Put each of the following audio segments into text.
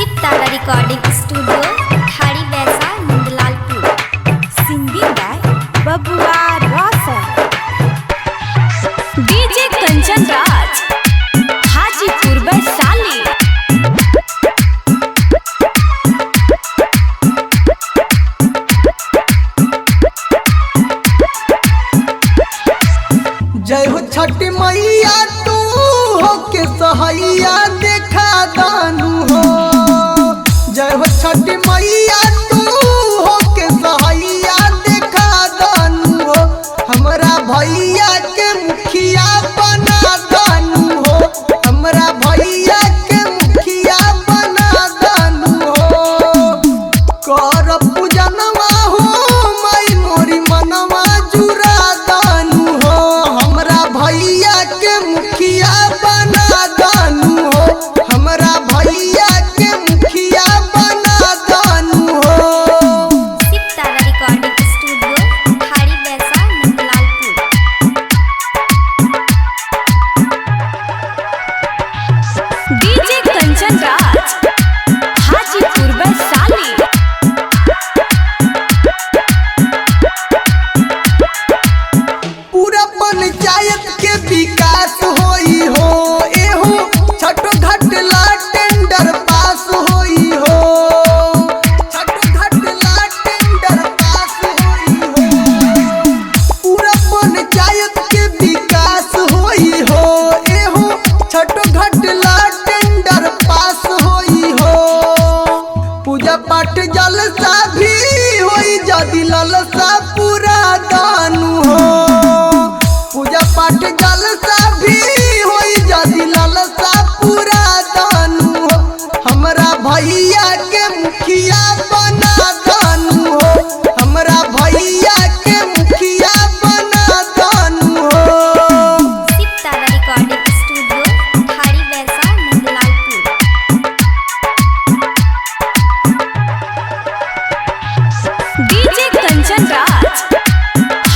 Shiv Tara recording studio Thadi Baisa Nandlalpur. Singing by Babua Roshan. DJ Kanchan Raj Hajipur Vaishali. जय हो छठी मैया तू हो के सहैया देखा दानू हो। जय हो छठी मैया तू हो के सहैया देखा दानू हो। हमरा भैया के मुखिया बना दानू हो। हमरा भैया के मुखिया बना दानू हो। कर पूजनवा हो माई मोरी मनवा जुरा दानू हो। हमरा भैया के मुखिया बना दानू हो। हमरा भैया के मुखिया बना दानू हो। Shiv Tara recording studio Thadi Baisa Nandlalpur. DJ Kanchan Raj Hajipur Vaishali. पूरा पंचायत के विकास होई हो। एहो छठो घटला टेंडर पास होई हो। छठो घटला टेंडर पास होई हो। पूरा पंचायत के विकास होई हो। एहो छठो घटला टेंडर पास होई हो। पूजा पाठ जलसा भी होई जदि ललसा पूरा दानू हो। पूजा पाठ जलसा भी होई जदि ललसा पूरा दानू हो। हमरा भैया के मुखिया बना दानू हो। हमरा भैया के मुखिया बना दानू हो। Shiv Tara recording studio Thadi Baisa Nandlalpur. DJ Kanchan Raj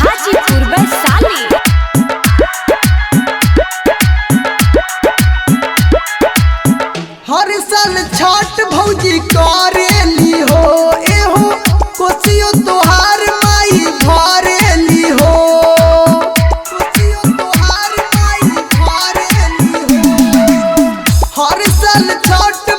Hajipur Vaishali. हर साल छठ भौजी करेली हो। एहो कोसियो तोहार माई भरेली हो। कोसियो तोहार माई भरेली हो। हर साल छठ